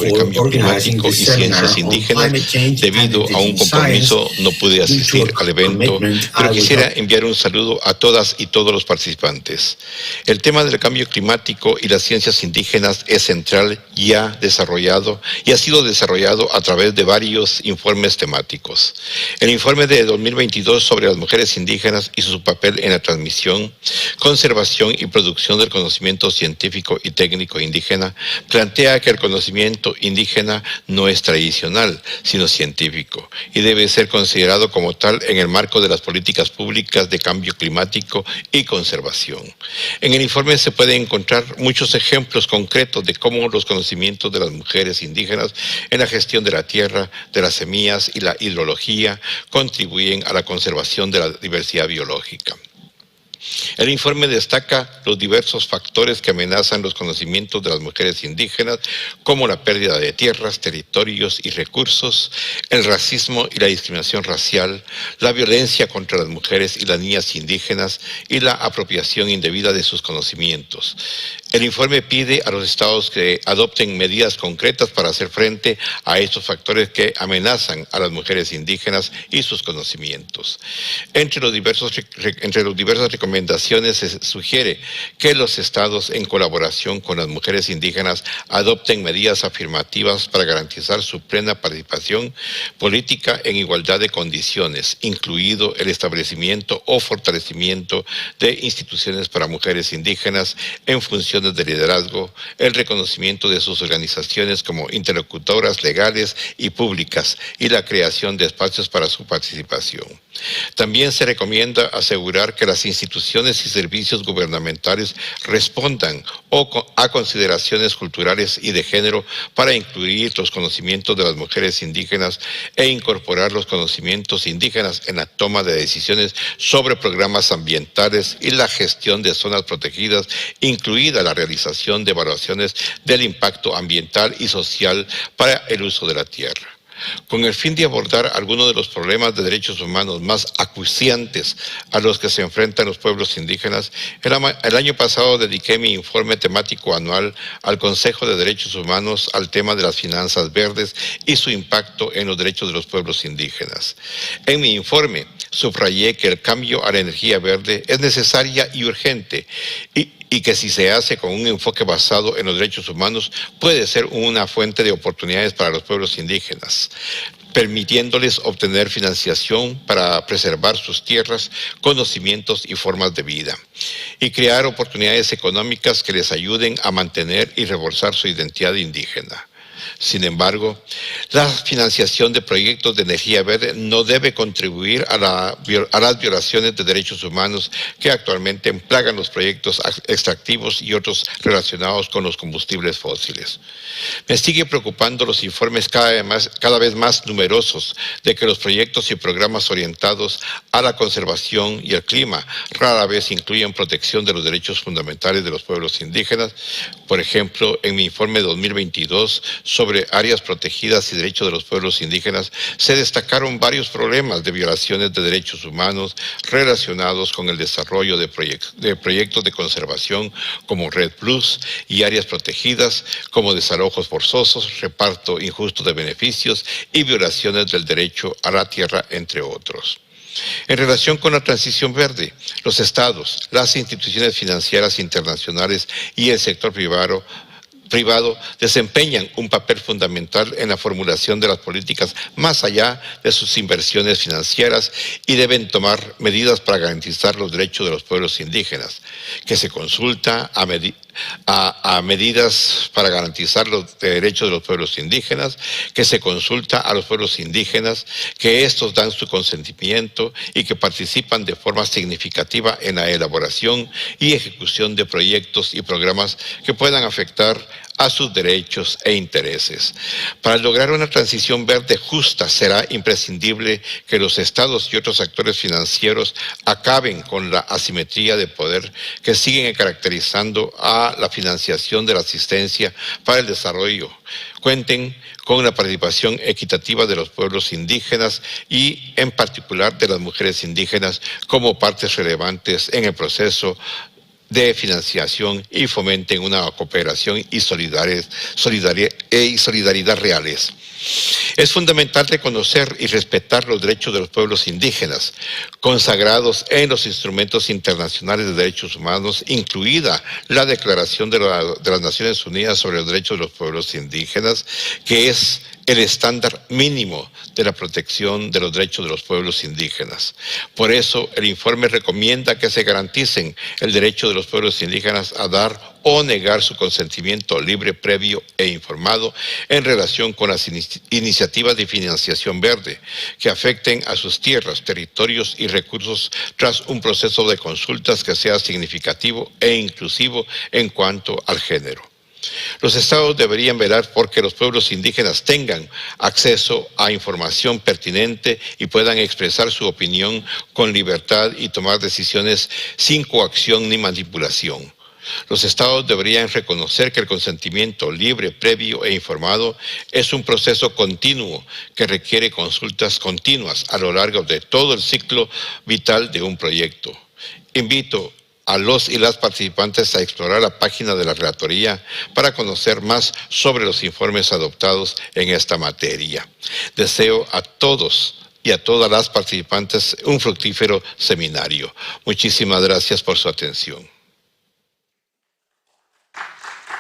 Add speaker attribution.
Speaker 1: sobre cambio climático y ciencias indígenas. Debido a un compromiso no pude asistir al evento, pero quisiera enviar un saludo a todas y todos los participantes. El tema del cambio climático y las ciencias indígenas es central y ha sido desarrollado a través de varios informes temáticos. El informe de 2022 sobre las mujeres indígenas y su papel en la transmisión, conservación y producción del conocimiento científico y técnico indígena plantea que el conocimiento indígena no es tradicional, sino científico, y debe ser considerado como tal en el marco de las políticas públicas de cambio climático y conservación. En el informe se pueden encontrar muchos ejemplos concretos de cómo los conocimientos de las mujeres indígenas en la gestión de la tierra, de las semillas y la hidrología contribuyen a la conservación de la diversidad biológica. El informe destaca los diversos factores que amenazan los conocimientos de las mujeres indígenas, como la pérdida de tierras, territorios y recursos, el racismo y la discriminación racial, la violencia contra las mujeres y las niñas indígenas y la apropiación indebida de sus conocimientos. El informe pide a los estados que adopten medidas concretas para hacer frente a estos factores que amenazan a las mujeres indígenas y sus conocimientos. Entre las diversas recomendaciones se sugiere que los estados, en colaboración con las mujeres indígenas, adopten medidas afirmativas para garantizar su plena participación política en igualdad de condiciones, incluido el establecimiento o fortalecimiento de instituciones para mujeres indígenas en función de liderazgo, el reconocimiento de sus organizaciones como interlocutoras legales y públicas y la creación de espacios para su participación. También se recomienda asegurar que las instituciones y servicios gubernamentales respondan a consideraciones culturales y de género para incluir los conocimientos de las mujeres indígenas e incorporar los conocimientos indígenas en la toma de decisiones sobre programas ambientales y la gestión de zonas protegidas, incluida la realización de evaluaciones del impacto ambiental y social para el uso de la tierra. Con el fin de abordar algunos de los problemas de derechos humanos más acuciantes a los que se enfrentan los pueblos indígenas, el año pasado dediqué mi informe temático anual al Consejo de Derechos Humanos al tema de las finanzas verdes y su impacto en los derechos de los pueblos indígenas. En mi informe subrayé que el cambio a la energía verde es necesaria y urgente y que si se hace con un enfoque basado en los derechos humanos puede ser una fuente de oportunidades para los pueblos indígenas, permitiéndoles obtener financiación para preservar sus tierras, conocimientos y formas de vida, y crear oportunidades económicas que les ayuden a mantener y reforzar su identidad indígena. Sin embargo, la financiación de proyectos de energía verde no debe contribuir a las violaciones de derechos humanos que actualmente plagan los proyectos extractivos y otros relacionados con los combustibles fósiles. Me sigue preocupando los informes cada vez más numerosos de que los proyectos y programas orientados a la conservación y el clima rara vez incluyen protección de los derechos fundamentales de los pueblos indígenas. Por ejemplo, en mi informe 2022 sobre áreas protegidas y derechos de los pueblos indígenas, se destacaron varios problemas de violaciones de derechos humanos relacionados con el desarrollo de proyectos de conservación como Red Plus y áreas protegidas como desalojos forzosos, reparto injusto de beneficios y violaciones del derecho a la tierra, entre otros. En relación con la transición verde, los estados, las instituciones financieras internacionales y el sector privado desempeñan un papel fundamental en la formulación de las políticas más allá de sus inversiones financieras y deben tomar medidas para garantizar los derechos de los pueblos indígenas, que se consulta a medidas para garantizar los derechos de los pueblos indígenas, que se consulta a los pueblos indígenas, que estos dan su consentimiento y que participan de forma significativa en la elaboración y ejecución de proyectos y programas que puedan afectar a sus derechos e intereses. Para lograr una transición verde justa será imprescindible que los estados y otros actores financieros acaben con la asimetría de poder que siguen caracterizando a la financiación de la asistencia para el desarrollo. Cuenten con la participación equitativa de los pueblos indígenas y en particular de las mujeres indígenas como partes relevantes en el proceso de financiación y fomenten una cooperación y solidaridad reales. Es fundamental reconocer y respetar los derechos de los pueblos indígenas, consagrados en los instrumentos internacionales de derechos humanos, incluida la Declaración de las Naciones Unidas sobre los Derechos de los Pueblos Indígenas, que es el estándar mínimo de la protección de los derechos de los pueblos indígenas. Por eso, el informe recomienda que se garanticen el derecho de los pueblos indígenas a dar o negar su consentimiento libre, previo e informado en relación con las iniciativas de financiación verde que afecten a sus tierras, territorios y recursos tras un proceso de consultas que sea significativo e inclusivo en cuanto al género. Los estados deberían velar por que los pueblos indígenas tengan acceso a información pertinente y puedan expresar su opinión con libertad y tomar decisiones sin coacción ni manipulación. Los estados deberían reconocer que el consentimiento libre, previo e informado es un proceso continuo que requiere consultas continuas a lo largo de todo el ciclo vital de un proyecto. Invito a los y las participantes a explorar la página de la Relatoría para conocer más sobre los informes adoptados en esta materia. Deseo a todos y a todas las participantes un fructífero seminario. Muchísimas gracias por su atención.